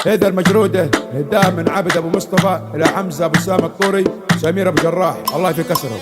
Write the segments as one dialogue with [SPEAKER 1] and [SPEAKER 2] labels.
[SPEAKER 1] هيدا المجرودة هداه من عبد ابو مصطفى الى حمزة ابو سام الطوري سمير ابو جراح، الله يفك كسره.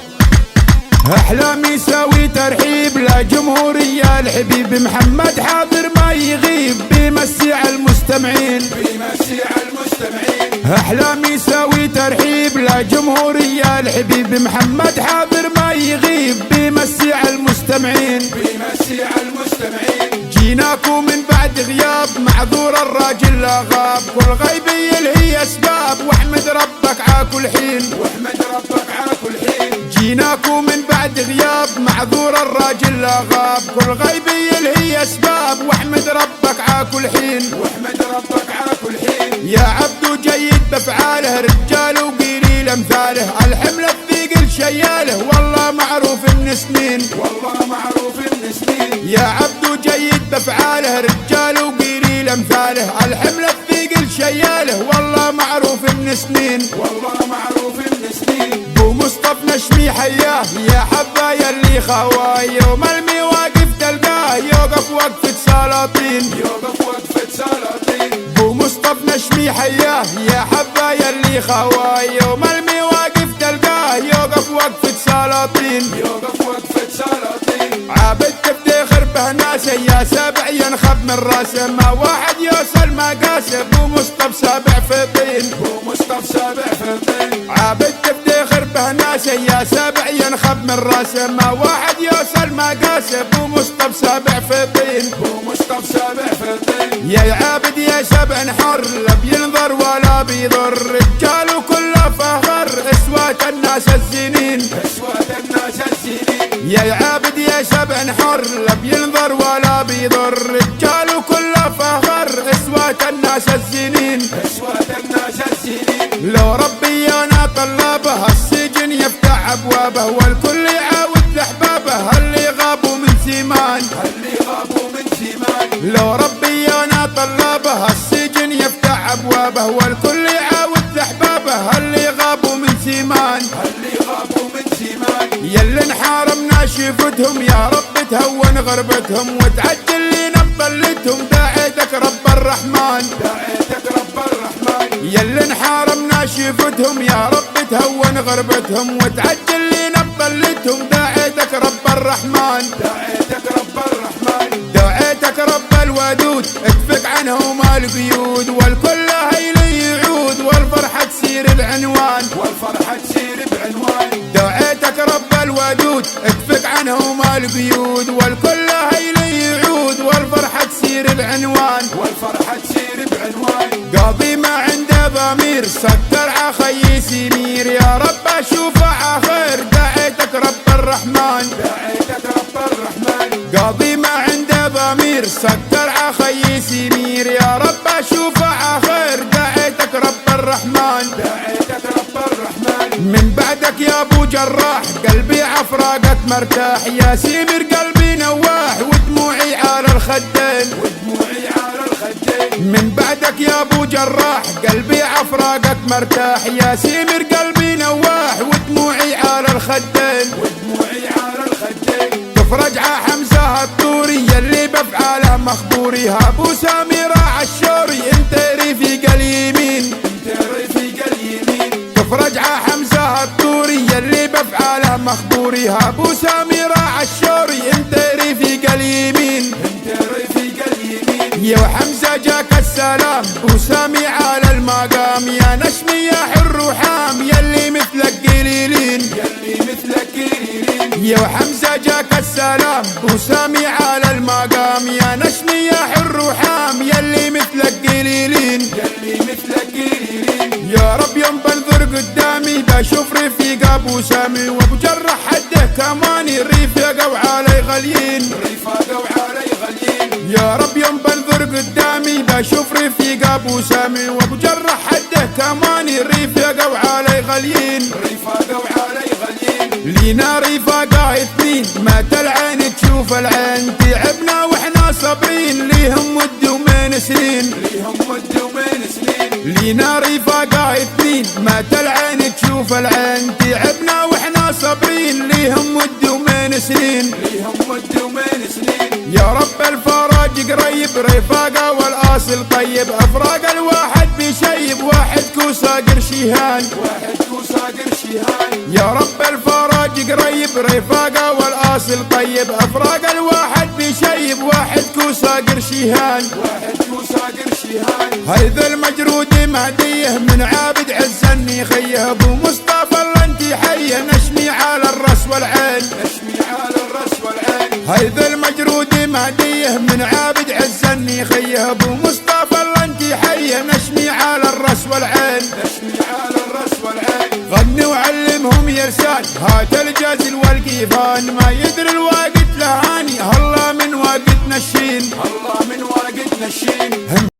[SPEAKER 1] احلامي يساوي ترحيب لجمهورية الحبيب محمد حاضر ما يغيب بيمسي على المستمعين، بيمسي على المستمعين. احلامي يساوي ترحيب لجمهورية الحبيب محمد حاضر ما يغيب بيمسي على المستمعين، بيمسي على المستمعين. جيناكم من بعد غياب معذور الراجل لا غاب، كل غيبي هي اسباب واحمد ربك عاكل حين، واحمد ربك عاكل حين. جيناكم من بعد غياب معذور الراجل لا غاب، كل غيبي هي اسباب واحمد ربك عاكل حين، واحمد ربك عاكل حين. يا عبد جيد بافعاله رجال وقليل امثاله، الحمل الثقيل شياله والله معروف من سنين، والله معروف من سنين. يا عبد جيد بافعاله رجال وقليل امثاله، الحمل الثقيل شياله والله معروف من سنين، والله معروف من سنين. بو مصطفى نشمي حياه يا حبايا اللي خواي، يوم المواقف تلقاه يوقف وقفة سلاطين، يوقف وقفة سلاطين. بو مصطفى نشمي حياه يا حبايا اللي خواي، يوم المواقف تلقاه يوقف وقفة سلاطين، يوقف وقفة سلاطين. عابد تفتخر به ناسه يا سابع ينخب من راسه، ما واحد يوصل مقاسه بو مصطفى سابع في طين، بو مصطفى سابع في طين. عابد تفتخر به ناسه يا سابع ينخب من راسه، ما واحد يوصل مقاسه بو مصطفى سابع في طين، بو مصطفى سابع في طين. يا عابد يا سبع حر لا بينظر ولا بيضر، رجال كله فخر اسوات الناس الزنين، اسوات الناس الزنين. يا عابد يا سبع حر لا بينظر ولا بيضر، رجال كله فخر اسوات الناس الزنين، اسوات الناس الزنين. لو ربي انا طلابه السجن يفتح ابوابه، والكل يعاود لاحبابه اللي غابوا من زمان، اللي غابوا من زمان. لو ربي انا طلابه السجن يفتح ابوابه، والكل يعاود لاحبابه اللي غابوا من زمان، اللي غابوا من زمان. يلي انحارمنا شفتهم يا رب تهون غربتهم، وتعجل لنا بطلتهم داعيتك رب الرحمن، داعيتك رب الرحمن. يلي انحارمنا شفتهم يا رب تهون غربتهم، وتعجل لنا بطلتهم داعيتك رب الرحمن، داعيتك رب الرحمن. دعيتك رب الودود اتفق عنهم القيود، والكل هيلي يعود والفرحة تصير بعنوان، والفرحة تصير بعنوان. دعيتك رب الودود اتفق عنهم القيود، والكل هيلي يعود والفرحة تصير بعنوان، والفرحة تصير بعنوان. قاضي ما عنده ضمير سكر عخي سمير، يا رب اشوفه عخير دعيتك رب الرحمن، دعيتك رب الرحمن. قاضي ما عنده ضمير سكر عخي سمير، يا رب اشوفه عخير دعيتك رب الرحمن، دعيتك رب الرحمن. من بعدك يا ابو جراح قلبي عفراقك مرتاح، يا سمير قلبي نواح ودموعي على الخدين، ودموعي على الخدين. من بعدك يا ابو جراح قلبي عفراقك مرتاح، يا سمير قلبي نواح ودموعي على الخدين، ودموعي على الخدين. تفرج ع حمزة الطوري يلي بافعاله مخبوري، ابو سمير عالشوري انت رفيق اليمين، انت رفيق اليمين. تفرج ع حمزة الطوري يلي بافعاله مخبوري، ابو سمير عالشوري انت رفيق اليمين، انت رفيق اليمين. يا حمزة جاك السلام وسامي على المقام، يا نشمي يا حر وحام يلي مثلك قليلين، يلي مثلك قليلين. يا حمزة جاك السلام وسامي على المقام، يا نشمي يا حر وحام يلي مثلك قليلين، يلي مثلك قليلين. يا رب يوم بنظر قدامي بشوف رفيق ابو سامي، وابو جرح حده كمان رفيقه وعلي غاليين، رفاقه وعلي غاليين. يا رب يوم بنظر قدامي بشوف رفيق ابو سامي، وابو جرح حده كمان رفيقه وعلي غاليين، رفاقه وعلي غاليين. لينا رفاقه اثنين ما العين تشوف العين، تعبنا واحنا صابرين ليهم ود ومن سنين، ليهم ود ومن سنين. لينا رفاقه اثنين ما العين تشوف العين، تعبنا واحنا صابرين ليهم ود ومن سنين، ليهم ود ومن سنين. يا رب الفرج قريب رفاقه والاصل طيب، افراق الواحد بشيب، واحد كوسه قرشيهان، واحد كوسه قرشيهان. يا رب الفرج قريب، رفاقه والاصل طيب، افراق الواحد بشيب، واحد كوسه قرشيهان، واحد كوسه قرشيهان. هيذا المجرود مهديه من عابد عز النيخيه، ابو مصطفى الله انت حيه، نشمي على الراس والعين، نشمي على الراس والعين. هيذا المجرود مهديه من عابد عز النيخيه، ابو مصطفى الله انت حيه، نشمي على الراس والعين، نشمي على الراس والعين. غني وعلمهم يا رسال، هات الجزل والقيفان، ما يدري الوقت لهاني، هلا من وقت نشين، هلا من وقت نشين.